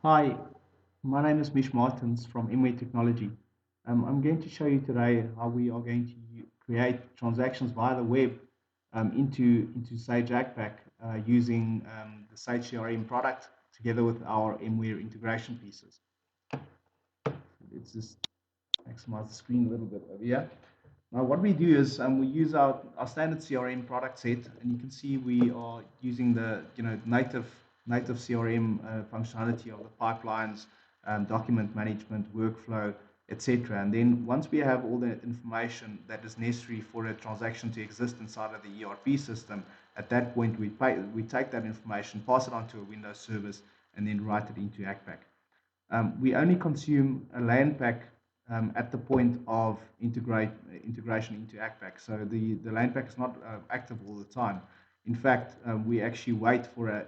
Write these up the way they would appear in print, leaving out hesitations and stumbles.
Hi, my name is Mish Martins from MWare Technology. I'm going to show you today how we are going to create transactions via the web into Sage ACPAC using the Sage CRM product together with our MWare integration pieces. Let's just maximize the screen a little bit over here. Now, what we do is we use our standard CRM product set, and you can see we are using the native CRM functionality of the pipelines, document management, workflow, etc. And then once we have all the information that is necessary for a transaction to exist inside of the ERP system, at that point we take that information, pass it on to a Windows service, and then write it into ACPAC. We only consume a LAN pack at the point of integration into ACPAC. So the LAN pack is not active all the time. In fact, we actually wait for a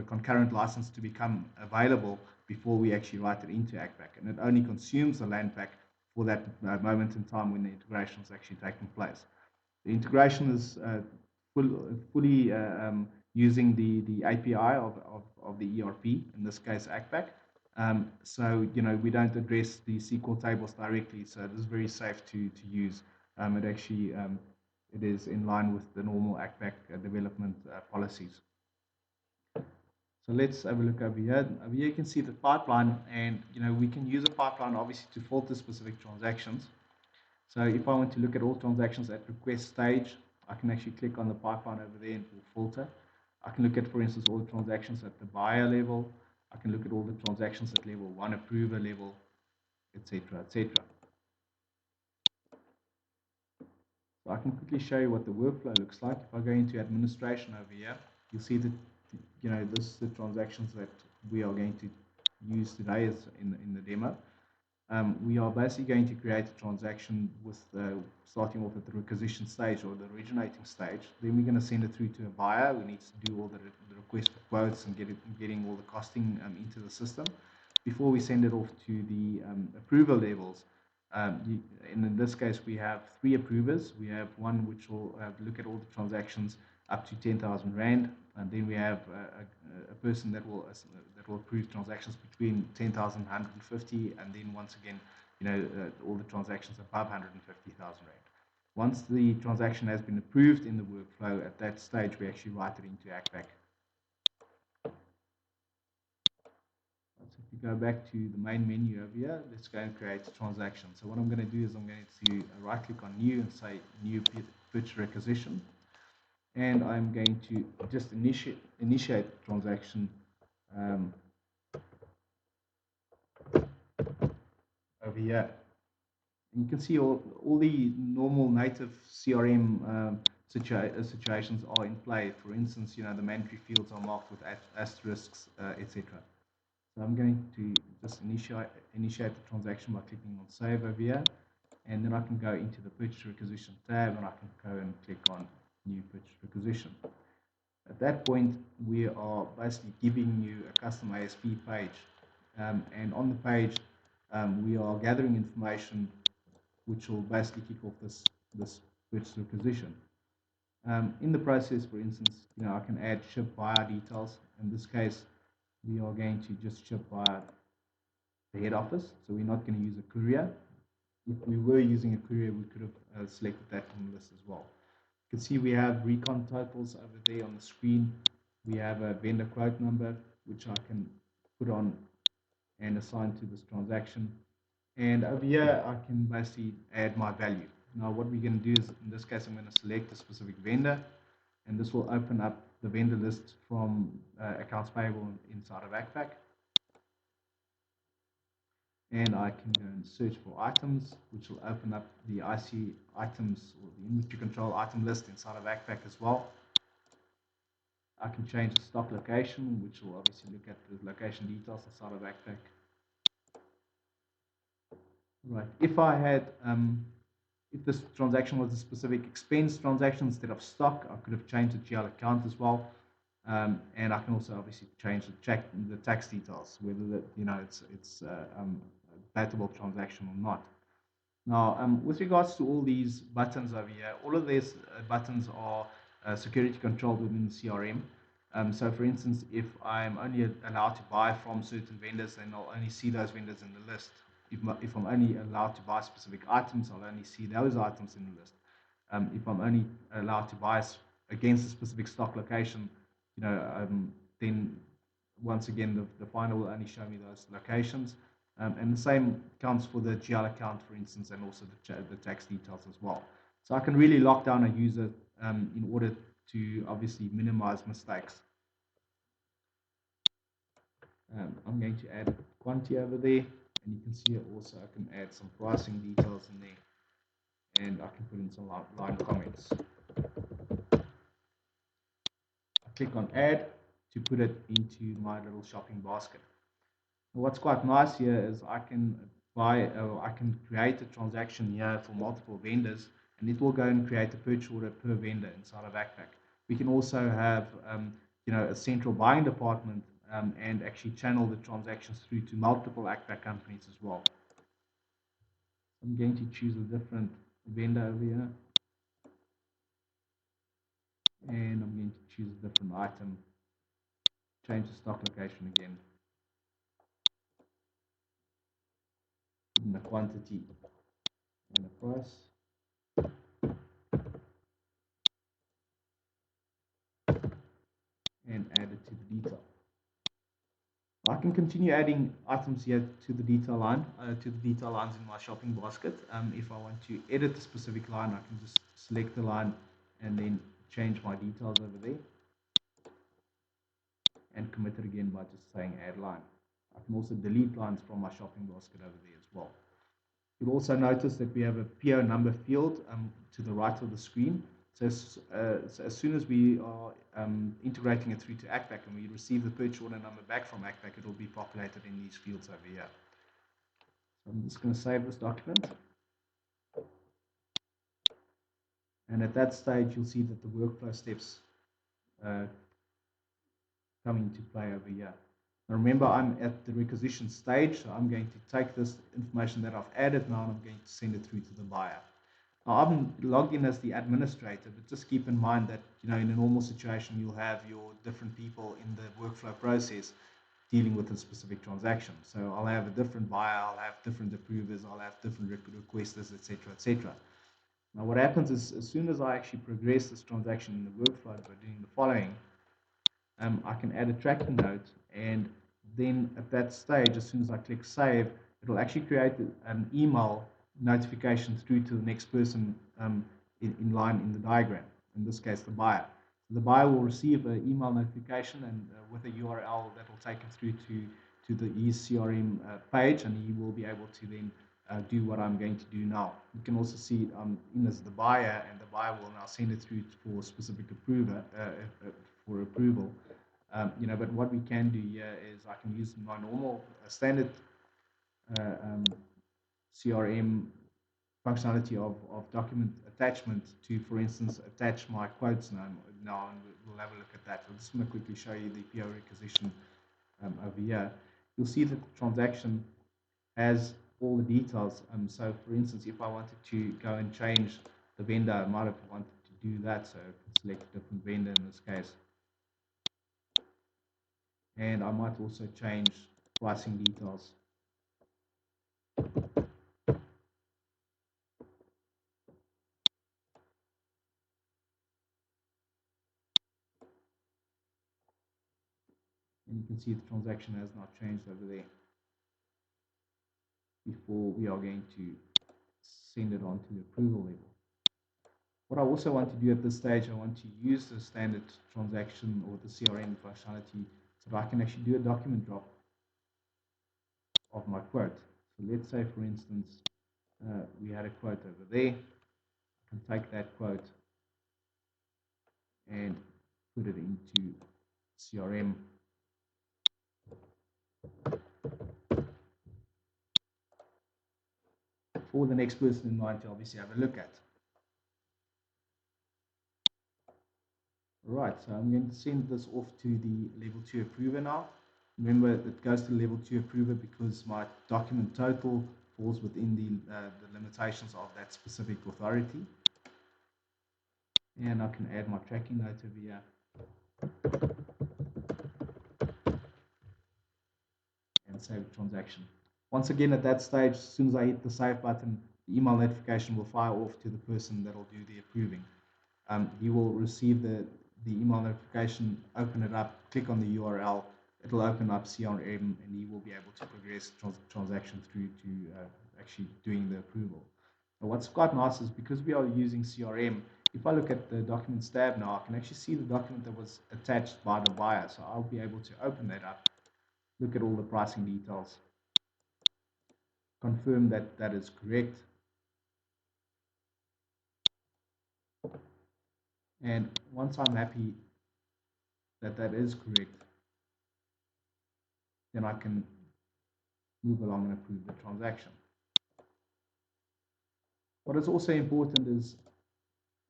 concurrent license to become available before we actually write it into ACPAC. And it only consumes the LAN pack for that moment in time when the integration is actually taking place. The integration is fully using the API of the ERP, in this case ACPAC. So, we don't address the SQL tables directly, so it is very safe to use. It is in line with the normal ACPAC development policies. So let's have a look over here. Over here you can see the pipeline, and we can use a pipeline obviously to filter specific transactions. So if I want to look at all transactions at request stage, I can actually click on the pipeline over there and it will filter. I can look at, for instance, all the transactions at the buyer level. I can look at all the transactions at level 1 approver level, etc., etc. So I can quickly show you what the workflow looks like. If I go into administration over here, you'll see that this is the transactions that we are going to use today as in the demo. We are basically going to create a transaction with starting off at the requisition stage or the originating stage. Then we're going to send it through to a buyer who needs to do all the request for quotes and getting all the costing into the system before we send it off to the approval levels. In this case, we have 3 approvers. We have one which will look at all the transactions up to 10,000 Rand, and then we have a person that will approve transactions between 10,000 and 150, and then once again, all the transactions above 150,000 Rand. Once the transaction has been approved in the workflow, at that stage, we actually write it into ACPAC. So if we go back to the main menu over here, let's go and create a transaction. So what I'm going to do is I'm going to right click on new and say new purchase requisition. And I'm going to just initiate the transaction over here. And you can see all the normal native CRM situations are in play. For instance, the mandatory fields are marked with asterisks, etc. So I'm going to just initiate the transaction by clicking on save over here, and then I can go into the purchase requisition tab and I can go and click on new purchase requisition. At that point, we are basically giving you a custom ASP page, and on the page we are gathering information which will basically kick off this purchase requisition. In the process, for instance, I can add ship buyer details. In this case, we are going to just ship via the head office, so we're not going to use a courier. If we were using a courier, we could have selected that from the list as well. You can see we have recon totals over there on the screen. We have a vendor quote number, which I can put on and assign to this transaction. And over here, I can basically add my value. Now, what we're going to do is, in this case, I'm going to select a specific vendor, and this will open up the vendor list from accounts payable inside of ACPAC. And I can go and search for items, which will open up the IC items or the inventory control item list inside of ACPAC as well. I can change the stock location, which will obviously look at the location details inside of ACPAC. Right. If this transaction was a specific expense transaction instead of stock, I could have changed the GL account as well. And I can also obviously change the tax details, whether it's a compatible transaction or not. Now, with regards to all these buttons over here, all of these buttons are security controlled within the CRM. So for instance, if I'm only allowed to buy from certain vendors, then I'll only see those vendors in the list. If I'm only allowed to buy specific items, I'll only see those items in the list. If I'm only allowed to buy against a specific stock location, then once again, the finder will only show me those locations. And the same counts for the GL account, for instance, and also the tax details as well. So I can really lock down a user in order to obviously minimize mistakes. I'm going to add quantity over there, and you can see also I can add some pricing details in there, and I can put in some line comments. I click on add to put it into my little shopping basket. What's quite nice here is I can I can create a transaction here for multiple vendors, and it will go and create a purchase order per vendor inside of Backpack. We can also have a central buying department and actually channel the transactions through to multiple Backpack companies as well. I'm going to choose a different vendor over here, and I'm going to choose a different item, change the stock location again, put in the quantity and the price, and add it to the detail. I can continue adding items here to the detail line, to the detail lines in my shopping basket. If I want to edit a specific line, I can just select the line and then change my details over there and commit it again by just saying add line. I can also delete lines from my shopping basket over there as well. You'll also notice that we have a PO number field to the right of the screen. So as soon as we are integrating it through to ACPAC and we receive the purchase order number back from ACPAC, it will be populated in these fields over here. So I'm just going to save this document. And at that stage, you'll see that the workflow steps come into play over here. Now remember, I'm at the requisition stage, so I'm going to take this information that I've added now and I'm going to send it through to the buyer. Now, I'm logged in as the administrator, but just keep in mind that in a normal situation, you'll have your different people in the workflow process dealing with a specific transaction. So I'll have a different buyer, I'll have different approvers, I'll have different requesters, etc., etc. Now, what happens is as soon as I actually progress this transaction in the workflow by doing the following, I can add a tracking note, and then at that stage, as soon as I click save, it will actually create an email notification through to the next person in line in the diagram, in this case the buyer. So the buyer will receive an email notification and with a URL that will take him through to his CRM page, and he will be able to then do what I'm going to do now. You can also see in as the buyer, and the buyer will now send it through for a specific approver for approval. But what we can do here is I can use my normal standard CRM functionality of document attachment to, for instance, attach my quotes now, and we'll have a look at that. I'm just going to quickly show you the PO requisition over here. You'll see that the transaction has all the details. So, for instance, if I wanted to go and change the vendor, I might have wanted to do that. So, I can select a different vendor in this case. And I might also change pricing details. And you can see the transaction has not changed over there before we are going to send it on to the approval level. What I also want to do at this stage, I want to use the standard transaction or the CRM functionality so that I can actually do a document drop of my quote. So let's say, for instance, we had a quote over there. I can take that quote and put it into CRM. For the next person in line to obviously have a look at. Right, so I'm going to send this off to the level 2 approver now. Remember, it goes to the level 2 approver because my document total falls within the limitations of that specific authority. And I can add my tracking note over here. and save the transaction. Once again, at that stage, as soon as I hit the save button, the email notification will fire off to the person that will do the approving. He will receive the email notification, open it up, click on the URL, it'll open up CRM, and he will be able to progress transaction through to actually doing the approval. But what's quite nice is because we are using CRM, if I look at the documents tab now, I can actually see the document that was attached by the buyer. So I'll be able to open that up, look at all the pricing details, confirm that that is correct. And once I'm happy that that is correct, then I can move along and approve the transaction. What is also important is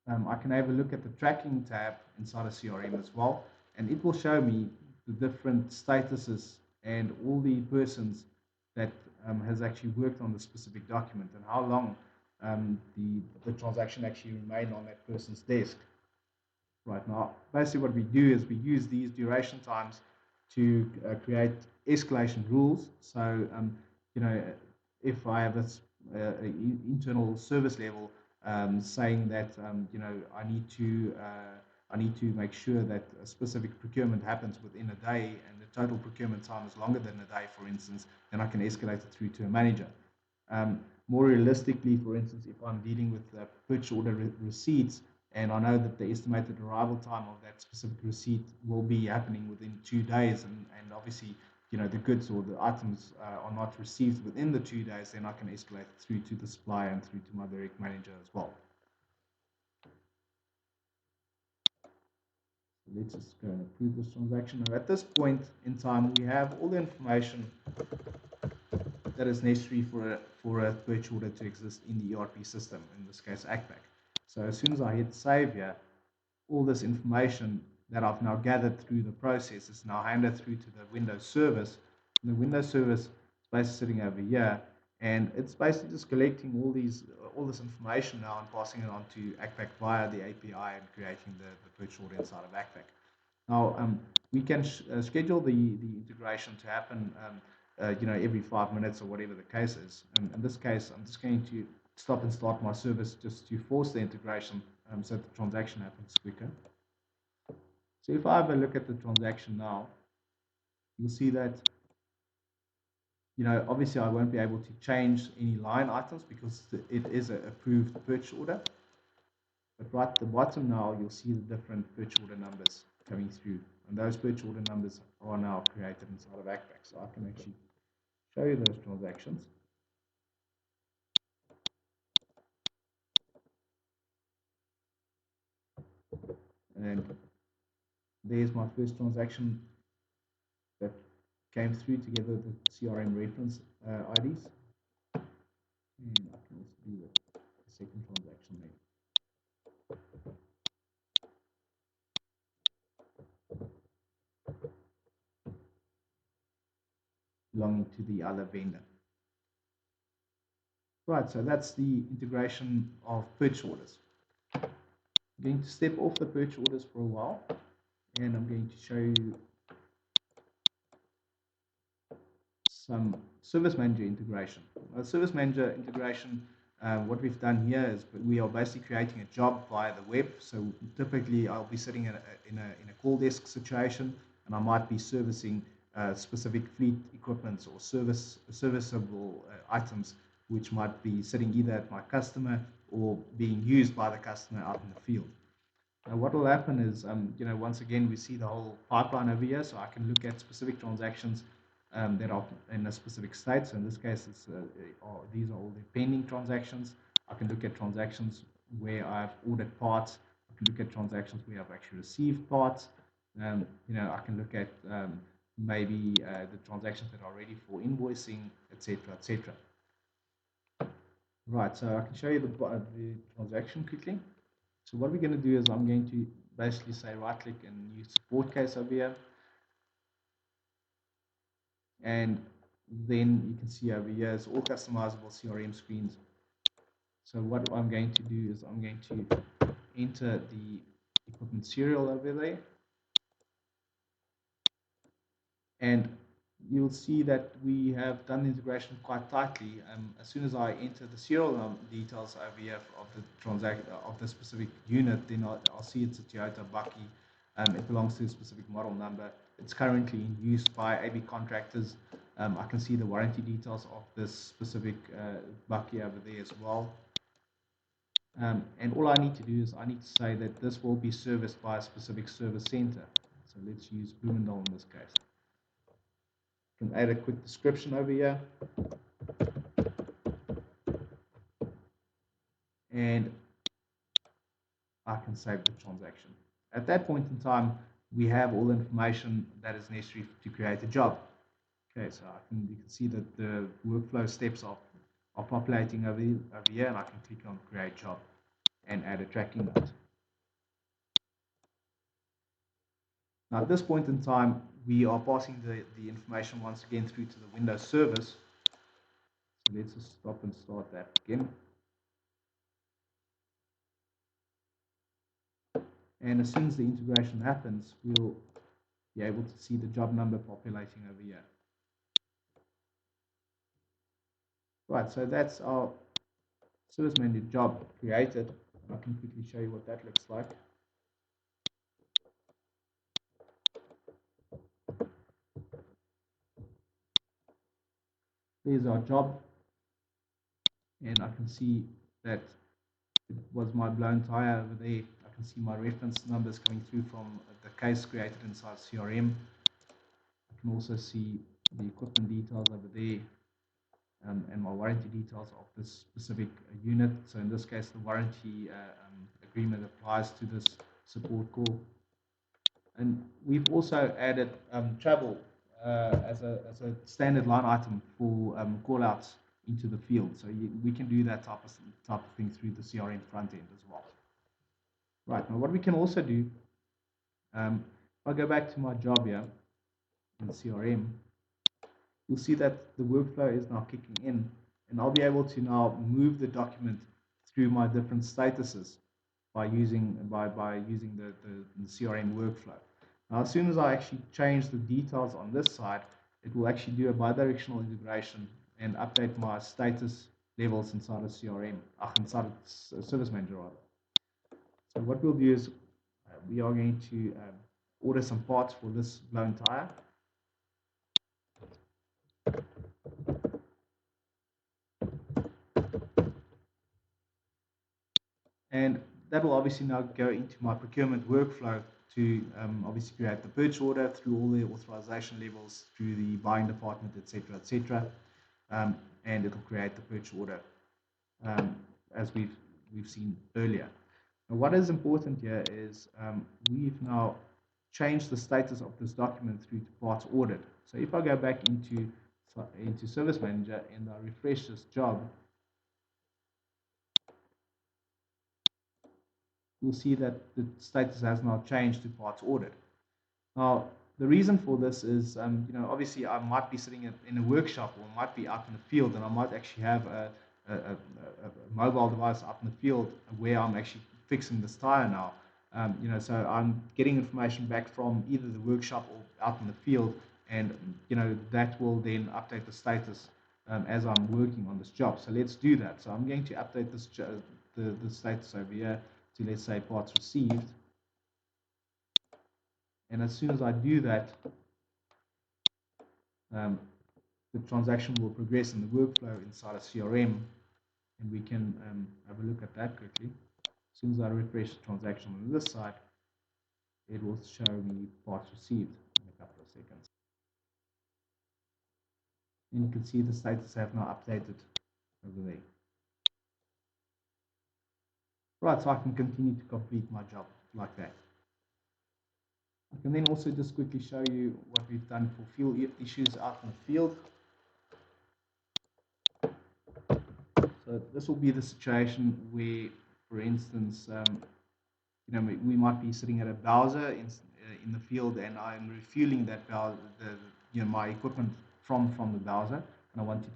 I can have a look at the tracking tab inside of CRM as well, and it will show me the different statuses and all the persons that has actually worked on the specific document and how long the transaction actually remained on that person's desk. Right now, basically what we do is we use these duration times to create escalation rules. So, you know, if I have an internal service level saying that, you know, I need to make sure that a specific procurement happens within a day and the total procurement time is longer than a day, for instance, then I can escalate it through to a manager. More realistically, for instance, if I'm dealing with purchase order receipts, and I know that the estimated arrival time of that specific receipt will be happening within 2 days, and obviously, you know, the goods or the items are not received within the 2 days, then I can escalate through to the supplier and through to my direct manager as well. So let's just go and approve this transaction. Now, at this point in time, we have all the information that is necessary for a purchase order to exist in the ERP system, in this case, ACPAC. So as soon as I hit save here, all this information that I've now gathered through the process is now handed through to the Windows service. And the Windows service is basically sitting over here, and it's basically just collecting all this information now and passing it on to ACPAC via the API and creating the purchase order inside of ACPAC. Now, we can schedule the integration to happen, you know, every 5 minutes or whatever the case is. And in this case, I'm just going to stop and start my service just to force the integration so the transaction happens quicker. So if I have a look at the transaction now, you'll see that, you know, obviously I won't be able to change any line items because it is an approved purchase order. But right at the bottom now, you'll see the different purchase order numbers coming through. And those purchase order numbers are now created inside of ACPAC. So I can actually show you those transactions. And there's my first transaction that came through together with the CRM reference IDs. And I can also do the second transaction there. Belonging to the other vendor. Right, so that's the integration of purchase orders. I'm going to step off the purchase orders for a while, and I'm going to show you some service manager integration. Service manager integration, what we've done here is we are basically creating a job via the web. So typically I'll be sitting in a call desk situation, and I might be servicing specific fleet equipment or serviceable items, which might be sitting either at my customer or being used by the customer out in the field. What will happen is, you know, once again, we see the whole pipeline over here, so I can look at specific transactions that are in a specific state. So in this case, these are all the pending transactions. I can look at transactions where I've ordered parts. I can look at transactions where I've actually received parts. You know, I can look at maybe the transactions that are ready for invoicing, etc., etc. Right, so I can show you the transaction quickly. So what we're going to do is I'm going to basically say right click and use support case over here. And then you can see over here is all customizable CRM screens. So what I'm going to do is I'm going to enter the equipment serial over there. And you'll see that we have done the integration quite tightly. As soon as I enter the serial details over here of the of the specific unit, then I'll see it's a Toyota Bucky. It belongs to a specific model number. It's currently in use by AB contractors. I can see the warranty details of this specific Bucky over there as well. And all I need to do is I need to say that this will be serviced by a specific service center. So let's use Bloomingdale in this case. Can add a quick description over here, and I can save the transaction. At that point in time, we have all the information that is necessary to create a job. Okay, so you can see that the workflow steps are populating over here, and I can click on create job and add a tracking note. Now at this point in time, we are passing the information once again through to the Windows service. So let's just stop and start that again. And as soon as the integration happens, we'll be able to see the job number populating over here. Right, so that's our service manager job created. I can quickly show you what that looks like. There's our job, and I can see that it was my blown tire over there. I can see my reference numbers coming through from the case created inside CRM. I can also see the equipment details over there, and my warranty details of this specific unit. So in this case, the warranty agreement applies to this support call. And we've also added travel as a standard line item for callouts into the field. So we can do that type of thing through the CRM front end as well. Right, now what we can also do, if I go back to my job here in CRM, you'll see that the workflow is now kicking in, and I'll be able to now move the document through my different statuses by using the CRM workflow. Now, as soon as I actually change the details on this side, it will actually do a bidirectional integration and update my status levels inside of CRM, inside of Service Manager rather. So what we'll do is we are going to order some parts for this blown tire. And that will obviously now go into my procurement workflow to obviously create the purchase order through all the authorization levels, through the buying department, etc., etc., and it will create the purchase order as we've seen earlier. Now, what is important here is we've now changed the status of this document through to parts ordered. So if I go back into Service Manager and I refresh this job, you'll see that the status has now changed to parts ordered. Now, the reason for this is, obviously I might be sitting in a workshop or might be out in the field, and I might actually have a mobile device up in the field where I'm actually fixing this tire now. So I'm getting information back from either the workshop or out in the field, and that will then update the status as I'm working on this job. So let's do that. So I'm going to update this the status over here to, let's say, parts received. And as soon as I do that, the transaction will progress in the workflow inside of CRM, and we can have a look at that quickly. As soon as I refresh the transaction on this side, it will show me parts received in a couple of seconds. And you can see the status have now updated over there. Right, so I can continue to complete my job like that. I can then also just quickly show you what we've done for fuel issues out in the field. So this will be the situation where, for instance, we might be sitting at a Bowser in the field, and I'm refueling that Bowser, my equipment from the Bowser, and I want to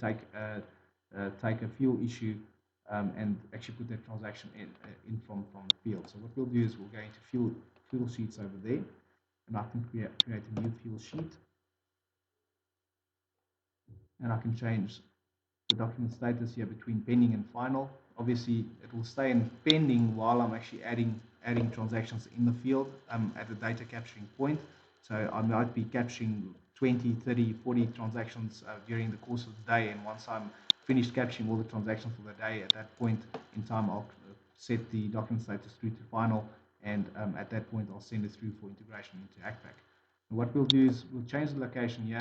take a fuel issue and actually put that transaction in from the field. So what we'll do is we'll go into fuel sheets over there, and I can create a new fuel sheet. and I can change the document status here between pending and final. Obviously, it will stay in pending while I'm actually adding transactions in the field at the data capturing point. So I might be capturing 20, 30, 40 transactions during the course of the day, and once I'm finished capturing all the transactions for the day, at that point in time, I'll set the document status through to final, and at that point, I'll send it through for integration into ACPAC. And what we'll do is we'll change the location here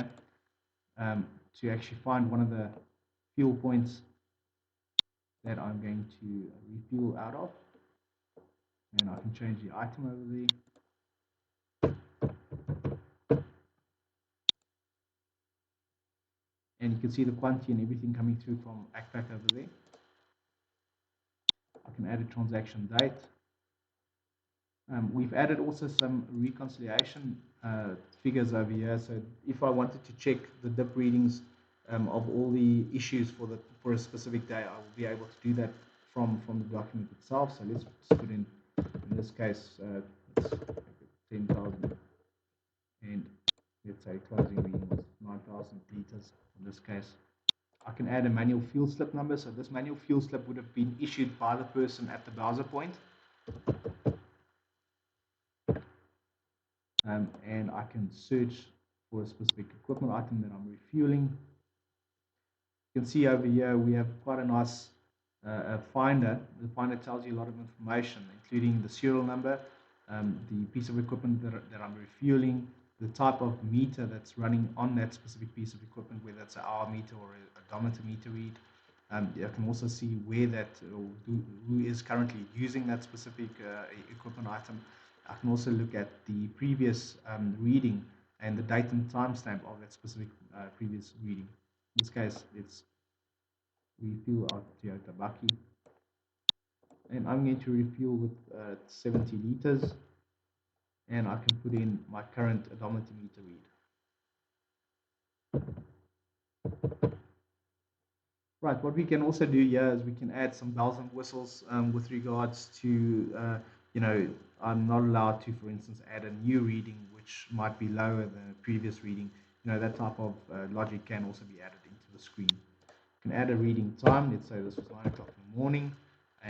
to actually find one of the fuel points that I'm going to refuel out of, and I can change the item over there. And you can see the quantity and everything coming through from ACPAC over there. I can add a transaction date. We've added also some reconciliation figures over here. So if I wanted to check the dip readings of all the issues for a specific day, I will be able to do that from the document itself. So let's put in this case, it's 10,000, and let's say closing reading was 9,000 liters in this case. I can add a manual fuel slip number. So this manual fuel slip would have been issued by the person at the browser point. And I can search for a specific equipment item that I'm refueling. You can see over here we have quite a nice finder. The finder tells you a lot of information, including the serial number, the piece of equipment that I'm refueling, the type of meter that's running on that specific piece of equipment, whether it's an hour meter or a odometer meter read. You can also see where that, who is currently using that specific equipment item. I can also look at the previous reading and the date and timestamp of that specific previous reading. In this case, let's refuel our Toyota Bucky. And I'm going to refuel with 70 liters. And I can put in my current odometer meter read. Right, what we can also do here is we can add some bells and whistles with regards to, you know, I'm not allowed to, for instance, add a new reading which might be lower than a previous reading. You know, that type of logic can also be added into the screen. You can add a reading time. Let's say this was 9 o'clock in the morning,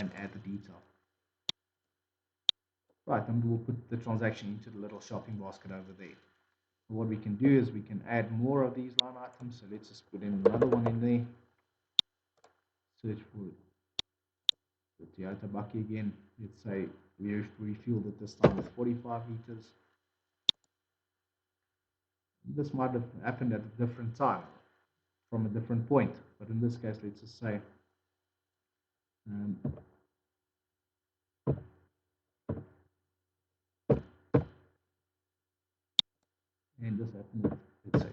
and add the detail. Right, and we'll put the transaction into the little shopping basket over there. What we can do is we can add more of these line items. So let's just put in another one in there. Search for the Toyota Bucky again. Let's say we refueled it this time with 45 liters. This might have happened at a different time from a different point, but in this case, let's just say and this happened at, let's say,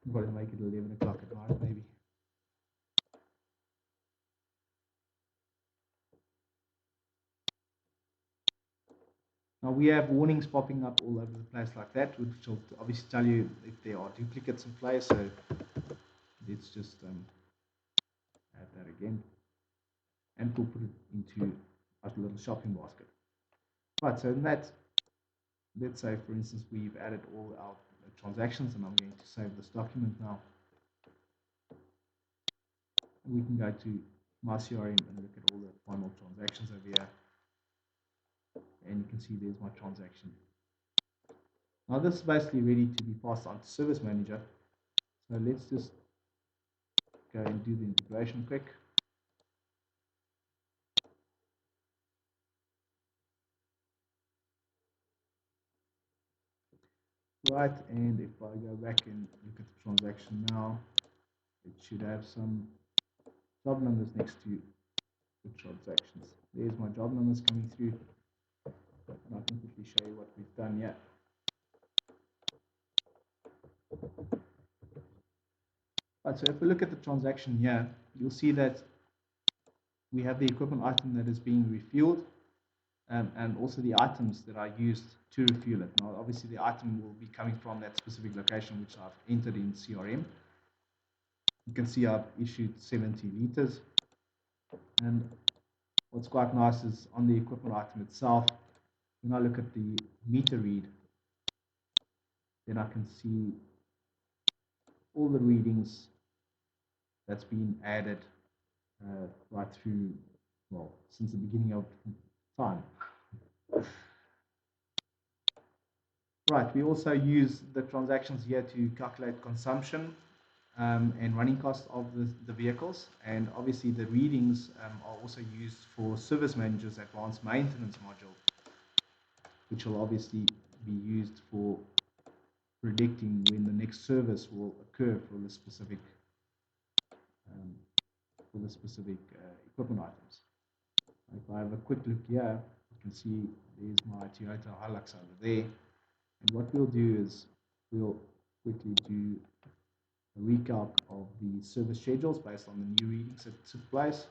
I'm going to make it 11 o'clock at night maybe. Now we have warnings popping up all over the place like that, which will obviously tell you if there are duplicates in place. So let's just add that again, and we'll put it into our little shopping basket. Right, so in that, let's say for instance we've added all our transactions, and I'm going to save this document now. We can go to my CRM and look at all the final transactions over here. And you can see there's my transaction. Now this is basically ready to be passed on to Service Manager. So let's just go and do the integration quick. Right, and if I go back and look at the transaction now, it should have some job numbers next to the transactions. There's my job numbers coming through, and I can quickly show you what we've done here. Right, so if we look at the transaction here, you'll see that we have the equipment item that is being refueled, and also the items that are used to refuel it. Now, obviously, the item will be coming from that specific location which I've entered in CRM. You can see I've issued 70 liters. And what's quite nice is on the equipment item itself, when I look at the meter read, then I can see all the readings that's been added right through, well, since the beginning of time. Right, we also use the transactions here to calculate consumption and running costs of the vehicles. And obviously the readings are also used for Service Manager's advanced maintenance module, which will obviously be used for predicting when the next service will occur for um, the specific equipment items. If I have a quick look here, you can see there's my Toyota Hilux over there. And what we'll do is we'll quickly do a recalc of the service schedules based on the new readings that took place.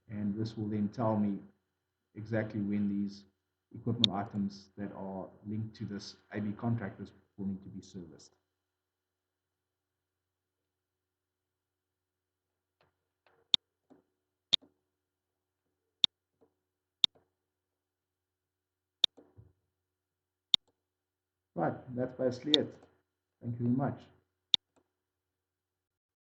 And this will then tell me exactly when these equipment items that are linked to this AB contractors will need to be serviced. Right, that's basically it. Thank you very much.